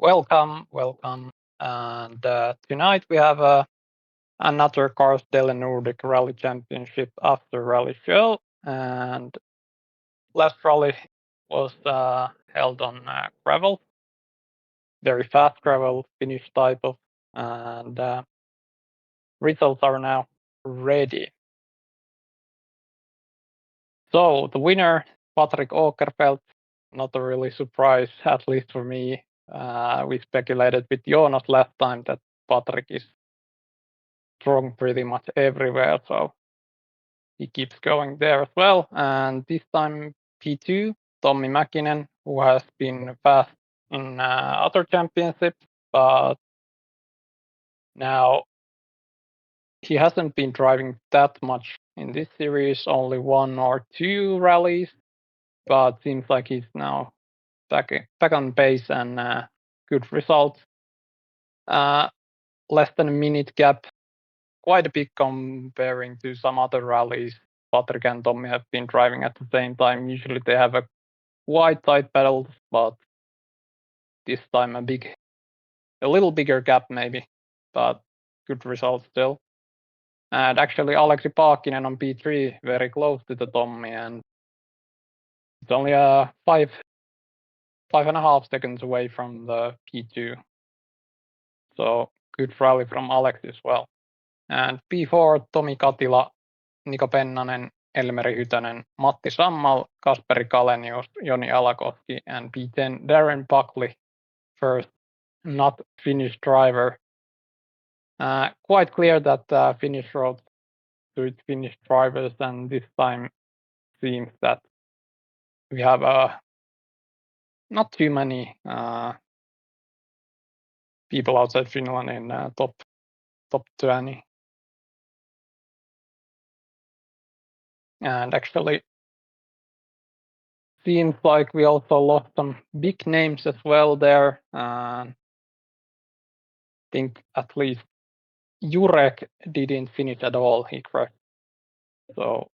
Welcome. And tonight we have another KARS DELE Nordic Rally Championship after rally show. And last rally was held on gravel, very fast gravel, Finnish type of, and results are now ready. So the winner, Patrick Åkerfeldt, not a really surprise, at least for me. We speculated with Jonas last time that Patrick is strong pretty much everywhere, so he keeps going there as well. And this time P2, Tommi Mäkinen, who has been fast in other championships, but now he hasn't been driving that much in this series, only one or two rallies, but seems like he's now back on pace and good results. Less than a minute gap, quite a big comparing to some other rallies Patrick and Tommi have been driving at the same time. Usually they have a quite tight battles, but this time a little bigger gap maybe, but good result still. And actually Aleksi Paakkinen on P3 very close to the Tommi, and it's only 5.5 seconds away from the P2. So good rally from Aleksi as well. And P4 Tomi Katila, Niko Pennanen, Elmeri Hytönen, Matti Sammal, Kasperi Kalenius, Joni Alakoski, and P10 Darren Buckley, first not Finnish driver. Quite clear that Finnish road suits Finnish drivers, and this time seems that we have not too many people outside Finland in top 20. And actually seems like we also lost some big names as well there. I think at least Jurek didn't finish at all, he crashed. So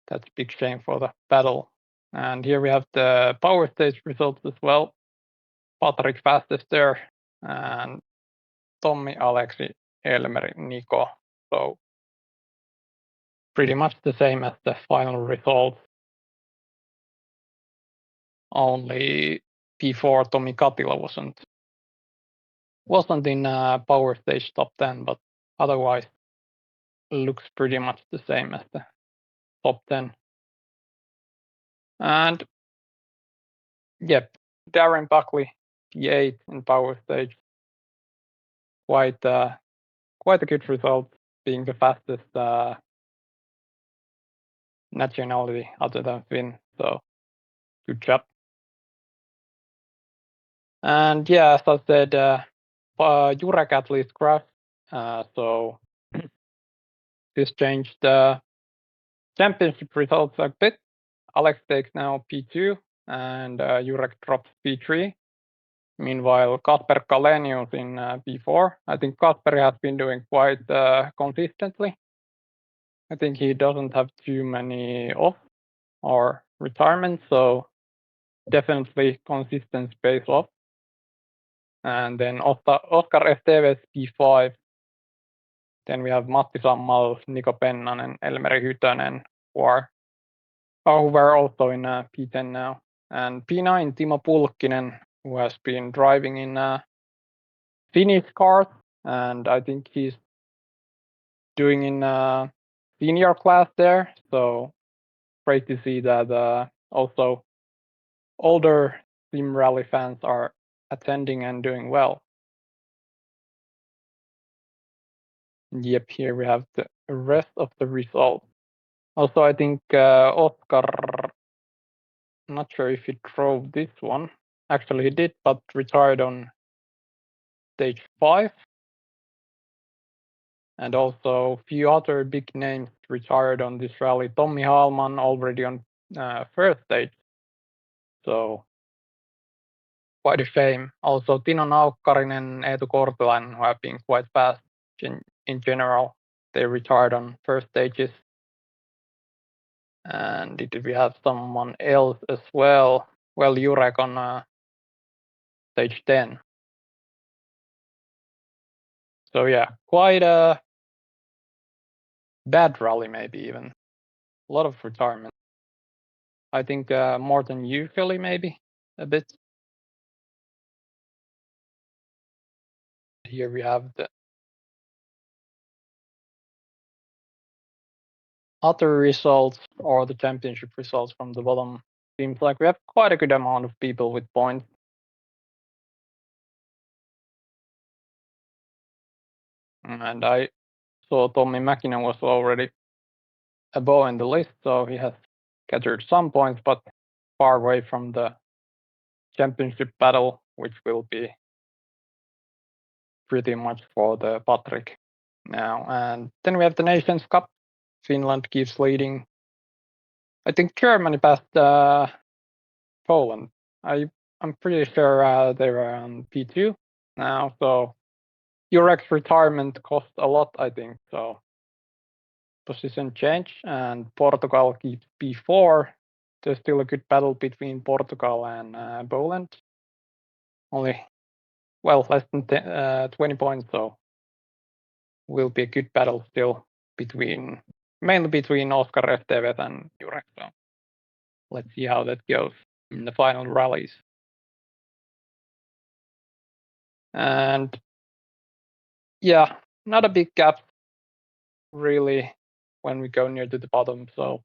that's a big shame for the battle. And here we have the power stage results as well. Patrick fastest there, and Tommi, Aleksi, Elmeri, Niko. So pretty much the same as the final result. Only P4 Tomi Katila wasn't in power stage top 10, but otherwise looks pretty much the same as the top 10. And yep, Darren Buckley, P8 in power stage. Quite a good result, being the fastest nationality other than Finn. So good job. And yeah, as I said, Jurek at least crashed. So this changed the championship results a bit. Alex takes now P2 and Jurek drops P3. Meanwhile, Kasper Kalenius in P4. I think Kasper has been doing quite consistently. I think he doesn't have too many off or retirements, so definitely consistent space off. And then Oscar Esteves P5. Then we have Matti Sammal, Niko Pennanen, Elmeri Hytönen, who were also in P10 now. And P9 Timo Pulkkinen, who has been driving in Finnish cars, and I think he's doing in senior class there. So great to see that also older sim rally fans are attending and doing well. Yep, here we have the rest of the results. Also, I think Oscar, not sure if he drove this one. Actually, he did, but retired on stage 5. And also a few other big names retired on this rally. Tommi Hallman already on first stage. So quite a shame. Also Tino Naukkarinen, Eetu Korpilainen, who have been quite fast in general. They retired on first stages. And did we have someone else as well? Well, Jurek on stage 10. So yeah, quite a bad rally, maybe even a lot of retirement. I think more than usually, maybe a bit. Here we have the other results or the championship results from the bottom. Seems like we have quite a good amount of people with points. And I saw Tommi Mäkinen was already above in the list, so he has gathered some points, but far away from the championship battle, which will be pretty much for the Patrick now. And then we have the Nations Cup. Finland keeps leading. I think Germany passed Poland. I'm pretty sure they were on P2 now, so Jurek's retirement cost a lot, I think. So position change, and Portugal keeps P4. There's still a good battle between Portugal and Poland. Only, well, less than 20 points, so will be a good battle still mainly between Oscar Esteves and Jurek. So let's see how that goes in the final rallies. And yeah, not a big gap really when we go near to the bottom. So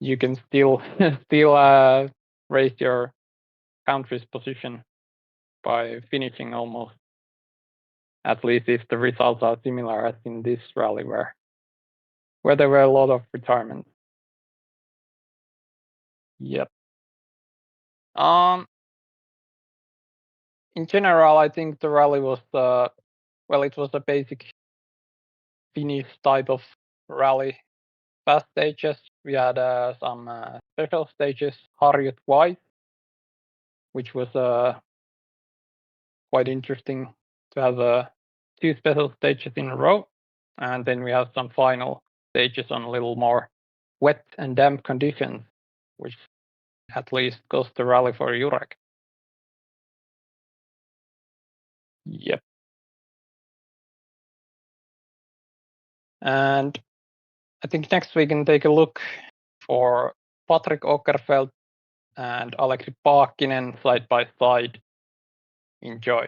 you can still raise your country's position by finishing almost, at least if the results are similar as in this rally where there were a lot of retirements. Yep. In general, I think the rally was it was a basic Finnish type of rally. Fast stages. We had some special stages, Harriet White, which was quite interesting to have 2 special stages in a row. And then we have some final stages on a little more wet and damp conditions, which at least goes the rally for Jurek. Yep. And I think next we can take a look for Patrick Åkerfeldt and Aleksi Paakkinen side by side. Enjoy.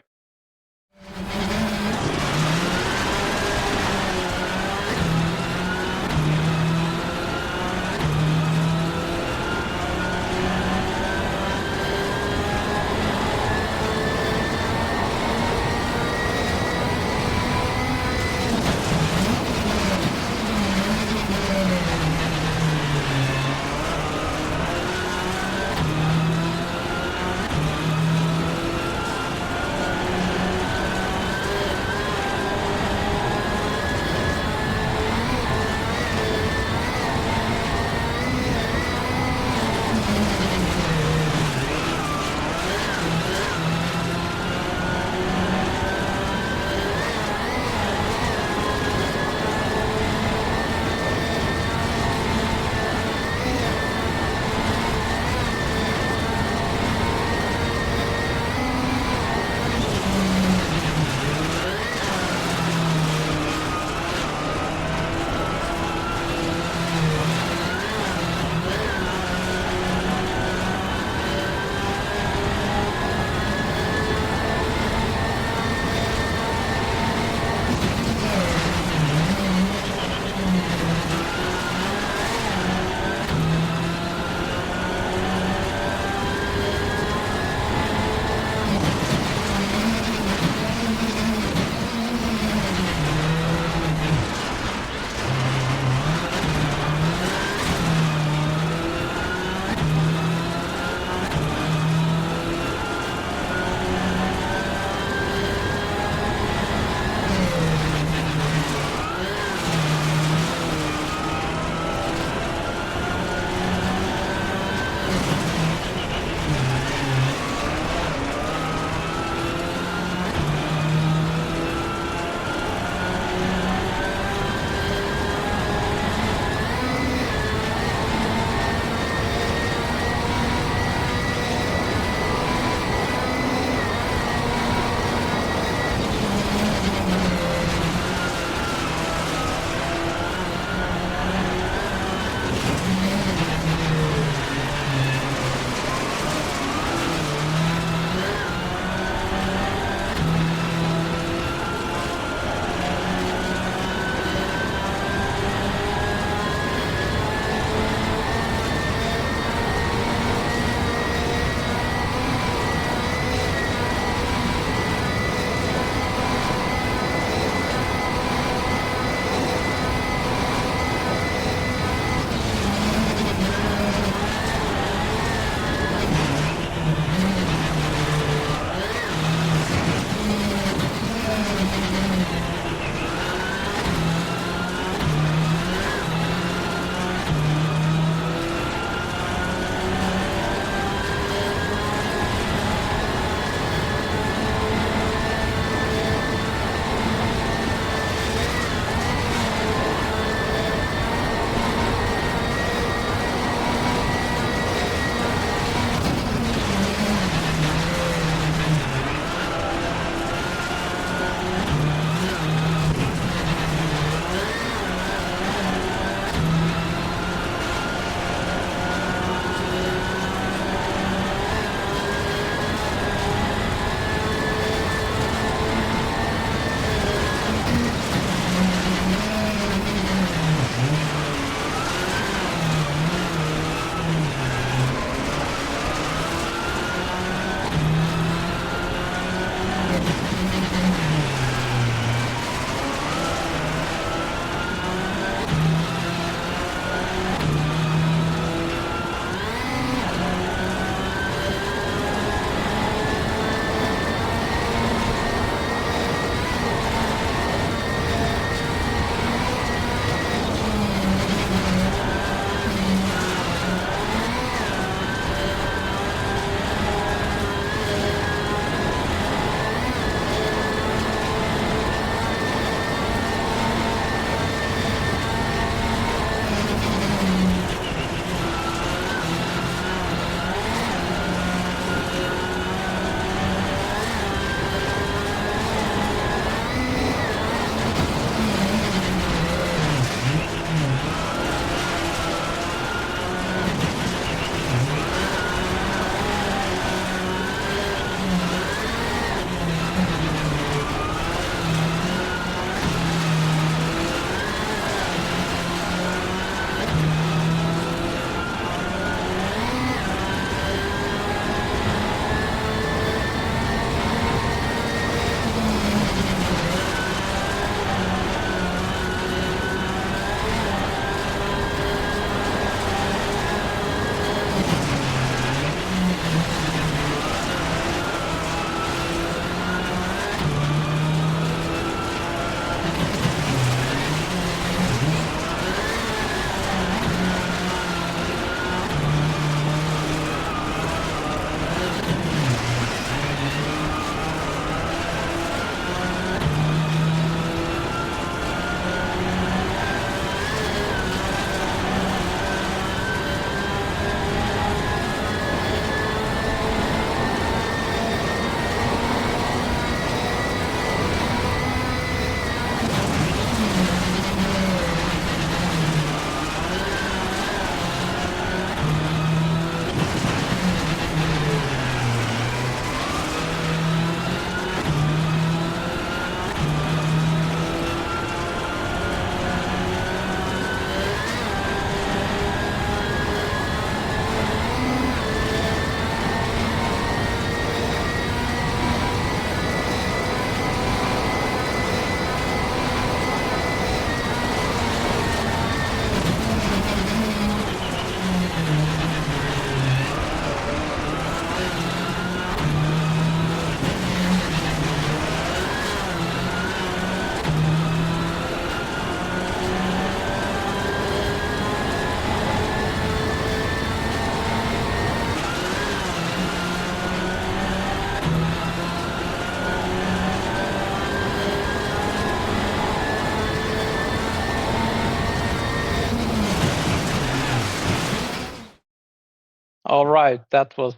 All right, that was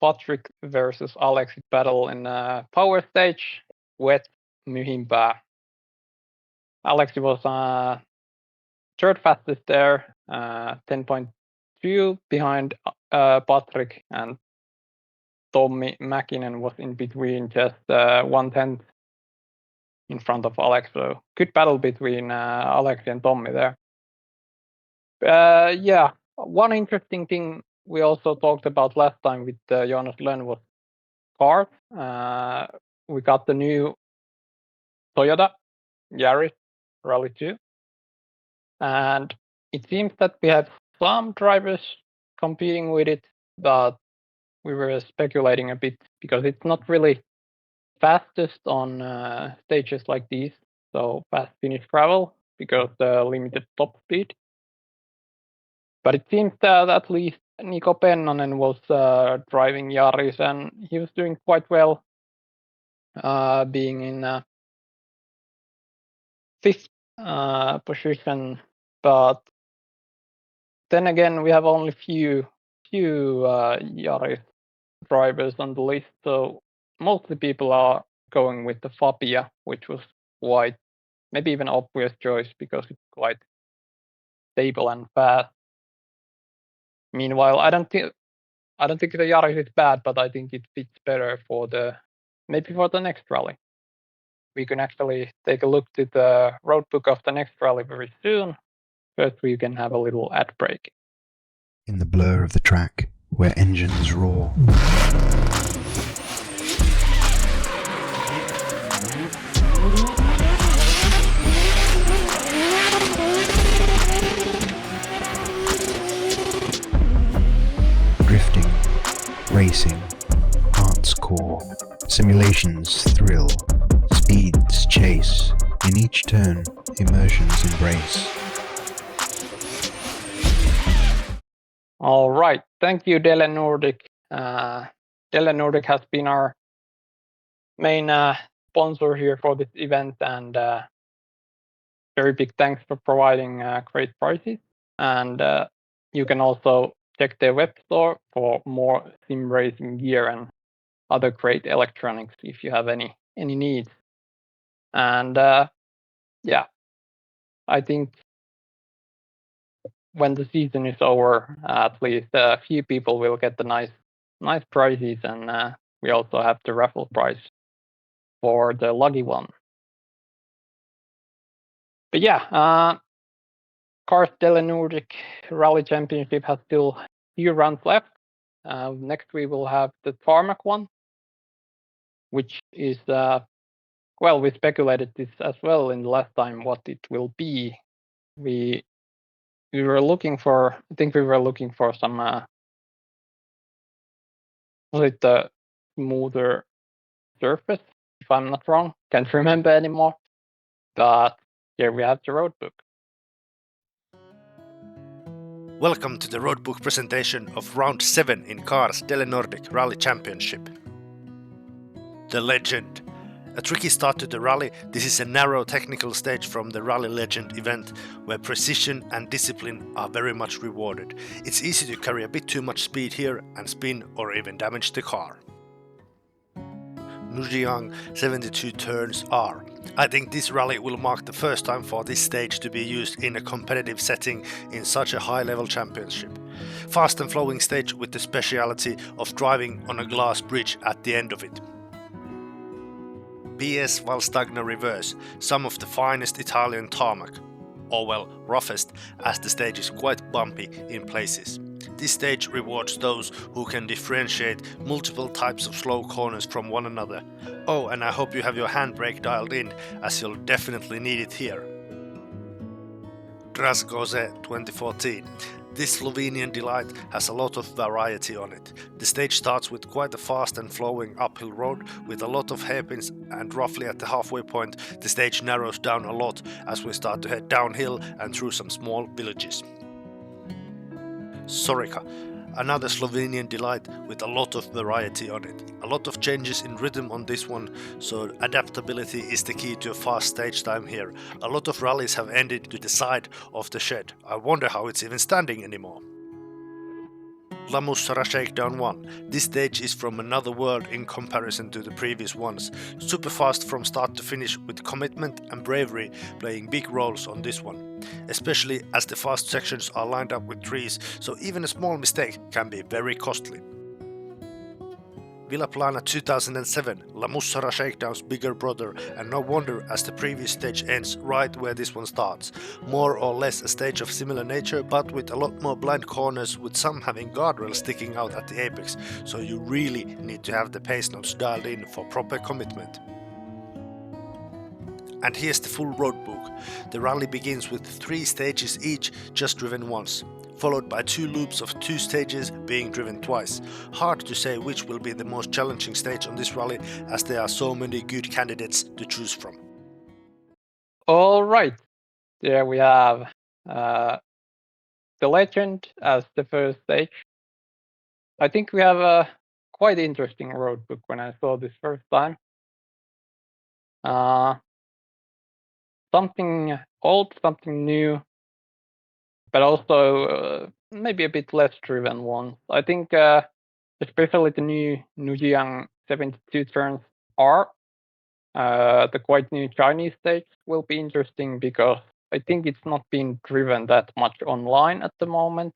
Patrick versus Alex battle in power stage. Wet Myhimpää. Alex was third fastest there, 10.2 behind Patrick, and Tommi Mäkinen was in between, just 1/10 in front of Alex. So good battle between Alex and Tommi there. Yeah, one interesting thing we also talked about last time with Jonas Lönn was KARS. We got the new Toyota Yaris Rally 2, and it seems that we have some drivers competing with it, but we were speculating a bit because it's not really fastest on stages like these, so fast finish gravel because the limited top speed. But it seems that at least Niko Pennanen was driving Yaris, and he was doing quite well, being in fifth position. But then again, we have only few Yaris drivers on the list, so mostly people are going with the Fabia, which was quite maybe even obvious choice because it's quite stable and fast. Meanwhile, I don't think the Yaris is bad, but I think it fits better for the next rally. We can actually take a look to the road book of the next rally very soon. First, we can have a little ad break. In the blur of the track, where engines roar, drifting, racing, art's core, simulations thrill, speeds chase, in each turn, immersions embrace. All right, thank you, DELE Nordic. DELE Nordic has been our main sponsor here for this event, and very big thanks for providing great prices. And you can also check their web store for more sim racing gear and other great electronics if you have any needs. And yeah, I think when the season is over, at least a few people will get the nice prizes, and we also have the raffle prize for the lucky one. But yeah, KARS DELE Nordic Rally Championship has still few rounds left. Next we will have the tarmac one, which is well, we speculated this as well in the last time what it will be. We were looking for, I think we were looking for some was it the smoother surface, if I'm not wrong? Can't remember anymore. But here we have the road book. Welcome to the roadbook presentation of Round 7 in KARS DELE Nordic Rally Championship. The Legend. A tricky start to the rally. This is a narrow technical stage from the Rally Legend event where precision and discipline are very much rewarded. It's easy to carry a bit too much speed here and spin or even damage the car. Nujiang 72 turns R. I think this rally will mark the first time for this stage to be used in a competitive setting in such a high-level championship. Fast and flowing stage with the speciality of driving on a glass bridge at the end of it. PS Valstagna reverse, some of the finest Italian tarmac, or well, roughest, as the stage is quite bumpy in places. This stage rewards those who can differentiate multiple types of slow corners from one another. Oh, and I hope you have your handbrake dialed in, as you'll definitely need it here. Drasgoze 2014. This Slovenian delight has a lot of variety on it. The stage starts with quite a fast and flowing uphill road with a lot of hairpins, and roughly at the halfway point the stage narrows down a lot as we start to head downhill and through some small villages. Sorica, another Slovenian delight with a lot of variety on it. A lot of changes in rhythm on this one, so adaptability is the key to a fast stage time here. A lot of rallies have ended to the side of the shed. I wonder how it's even standing anymore. La Mussara Shakedown 1. This stage is from another world in comparison to the previous ones. Super fast from start to finish with commitment and bravery playing big roles on this one. Especially as the fast sections are lined up with trees, so even a small mistake can be very costly. Villaplana 2007, La Mussara Shakedown's bigger brother, and no wonder as the previous stage ends right where this one starts. More or less a stage of similar nature, but with a lot more blind corners, with some having guardrails sticking out at the apex, so you really need to have the pace notes dialed in for proper commitment. And here's the full roadbook. The rally begins with 3 stages each, just driven once, followed by 2 loops of 2 stages being driven twice. Hard to say which will be the most challenging stage on this rally, as there are so many good candidates to choose from. All right, there we have the Legend as the first stage. I think we have a quite interesting roadbook when I saw this first time. Something old, something new, but also maybe a bit less driven ones. I think especially the new Nujiang 72 turns are the quite new Chinese stage will be interesting because I think it's not being driven that much online at the moment.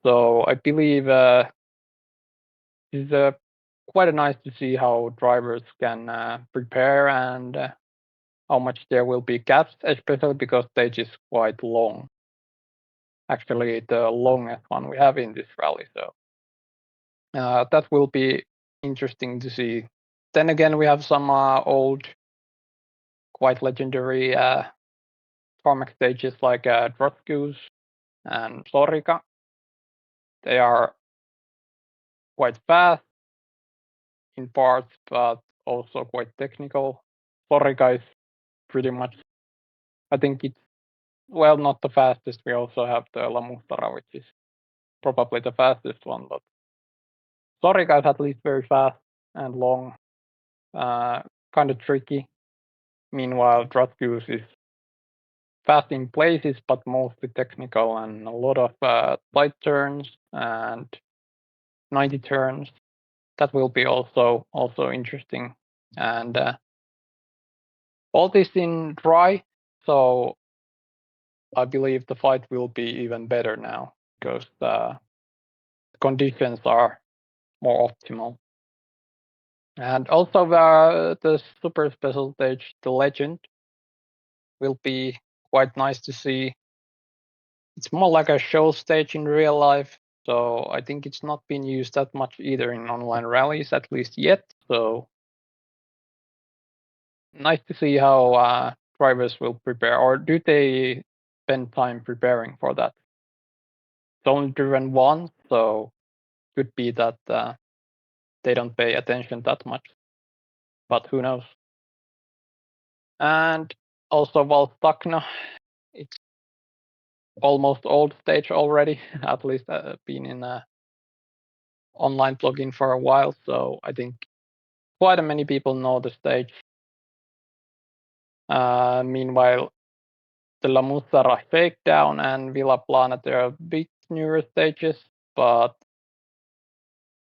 So I believe it's quite nice to see how drivers can prepare and how much there will be gaps, especially because stage is quite long. Actually, the longest one we have in this rally. So that will be interesting to see. Then again, we have some old, quite legendary tarmac stages like Trotskos and Sorika. They are quite fast in parts, but also quite technical. Sorika is pretty much, I think it's, well, not the fastest. We also have the La Mussara, which is probably the fastest one, but Sorika is at least very fast and long, kind of tricky. Meanwhile, Trotskos is fast in places, but mostly technical and a lot of tight turns and 90 turns. That will be also interesting. And all this in dry, so I believe the fight will be even better now because the conditions are more optimal. And also the super special stage, the Legend, will be quite nice to see. It's more like a show stage in real life, so I think it's not been used that much either in online rallies, at least yet. So nice to see how drivers will prepare, or do they spend time preparing for that? It's only driven once, so could be that they don't pay attention that much, but who knows? And also Valstakna, it's almost old stage already, at least been in online blogging for a while, so I think quite many people know the stage. Meanwhile, the La Mussara Shakedown and Villaplana, they are bit newer stages, but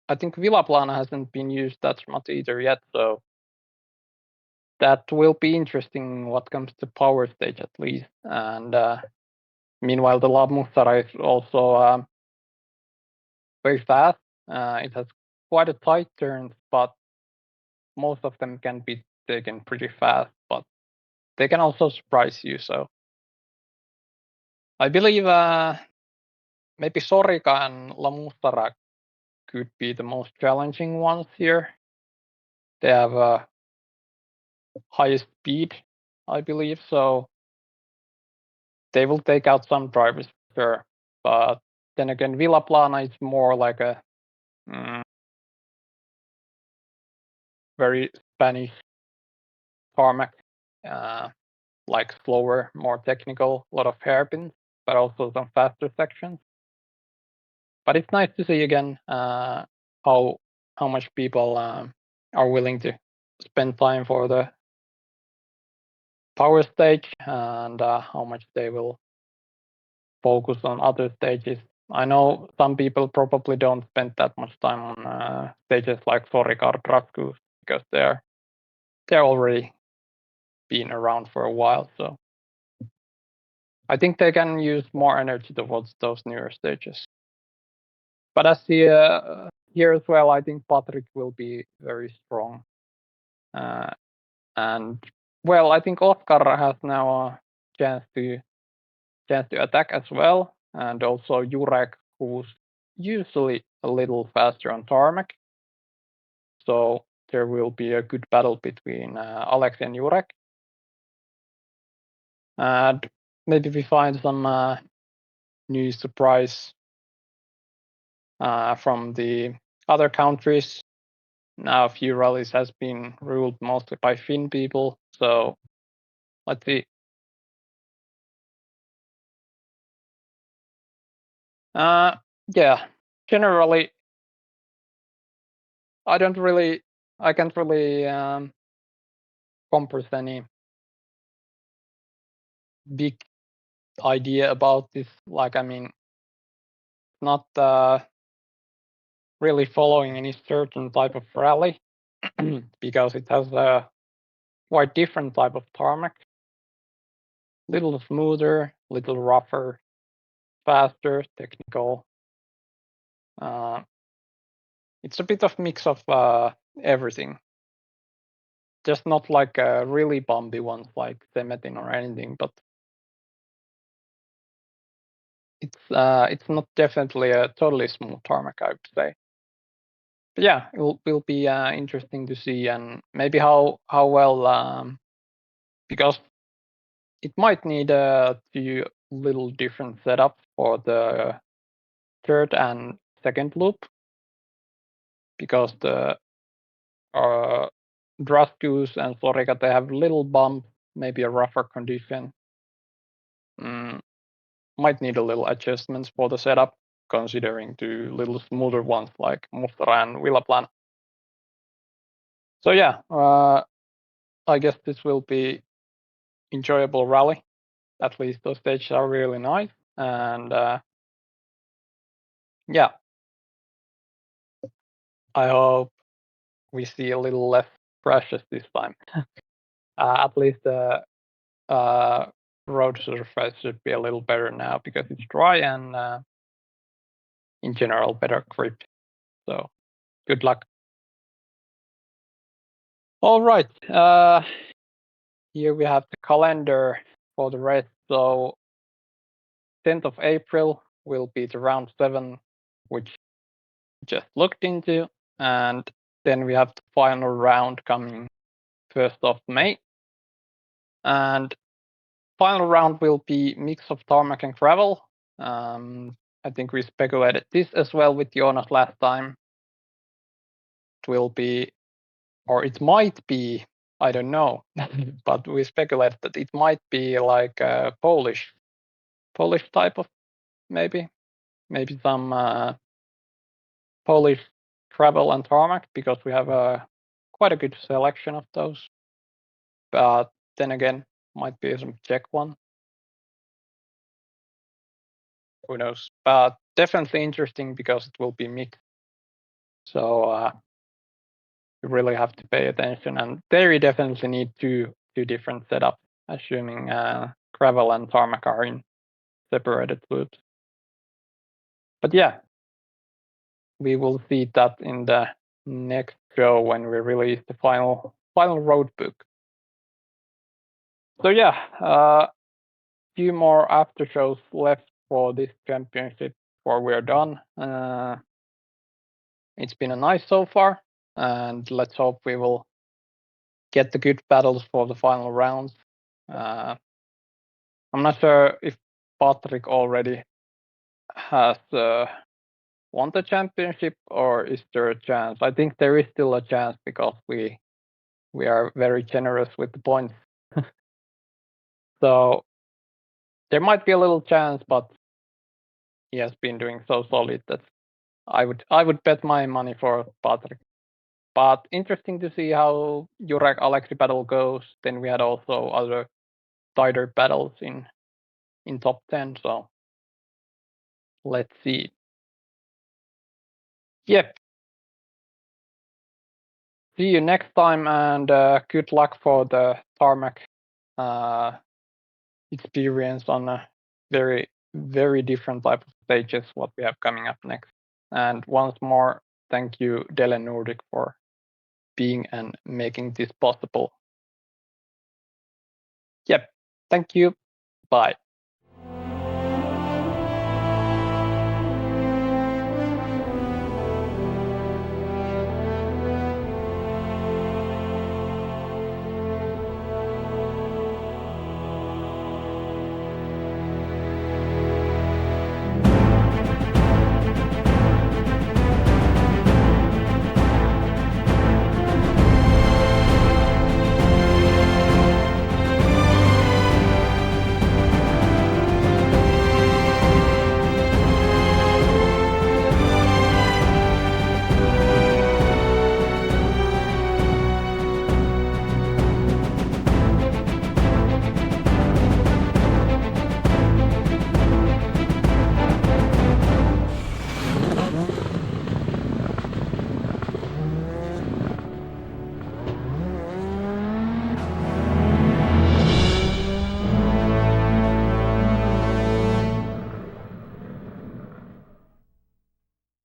I think Villaplana hasn't been used that much either yet, so that will be interesting what comes to power stage at least. And meanwhile, the La Mussara is also very fast. It has quite a tight turns, but most of them can be taken pretty fast, but they can also surprise you. So I believe maybe Sorika and La Mussara could be the most challenging ones here. They have a highest speed, I believe, so they will take out some drivers, sure. But then again, Villaplana is more like a very Spanish tarmac, like slower, more technical, a lot of hairpins, but also some faster sections. But it's nice to see again how much people are willing to spend time for the power stage and how much they will focus on other stages. I know some people probably don't spend that much time on stages like Sorikar Drasku because they're already been around for a while. So I think they can use more energy towards those newer stages. But as here as well, I think Patrick will be very strong. And well, I think Oscar has now a chance to attack as well, and also Jurek, who's usually a little faster on tarmac. So there will be a good battle between Alex and Jurek. And maybe we find some new surprise from the other countries. Now a few rallies has been ruled mostly by Finn people, so let's see. Yeah, generally, I can't really compress any big idea about this. Like, I mean, not really following any certain type of rally because it has a quite different type of tarmac. Little smoother, little rougher, faster, technical. It's a bit of mix of everything. Just not like really bumpy ones like Semetin or anything, but it's not definitely a totally smooth tarmac, I would say. But yeah, it will be interesting to see, and maybe how well because it might need a few little different setups for the third and second loop, because the Draskus and Florica, they have little bump, maybe a rougher condition. Might need a little adjustments for the setup, considering the little smoother ones like Mustara and Villaplan. So yeah, I guess this will be enjoyable rally. At least those stages are really nice, and yeah, I hope we see a little less crashes this time. At least the road surface should be a little better now because it's dry and in general better grip. So good luck. All right, here we have the calendar for the rest. So 10th of April will be the round 7, which just looked into, and then we have the final round coming 1st of May. And final round will be mix of tarmac and gravel. I think we speculated this as well with Jonas last time. It will be, or it might be, I don't know, but we speculated that it might be like a Polish type of maybe some Polish gravel and tarmac, because we have quite a good selection of those. But then again, might be some Czech one. Who knows? But definitely interesting because it will be mixed. So you really have to pay attention, and there you definitely need two different setups, assuming gravel and tarmac are in separated loops. But yeah, we will see that in the next show when we release the final road book. So yeah, few more after shows left for this championship before we're done. It's been a nice so far, and let's hope we will get the good battles for the final rounds. I'm not sure if Patrick already has won the championship, or is there a chance? I think there is still a chance because we are very generous with the points. So there might be a little chance, but he has been doing so solid that I would bet my money for Patrick. But interesting to see how Jurek Alexi battle goes. Then we had also other tighter battles in top 10. So let's see. Yep. See you next time, and good luck for the tarmac experience on a very, very different type of stages what we have coming up next. And once more, thank you, DELE Nordic, for being and making this possible. Yep. Thank you. Bye.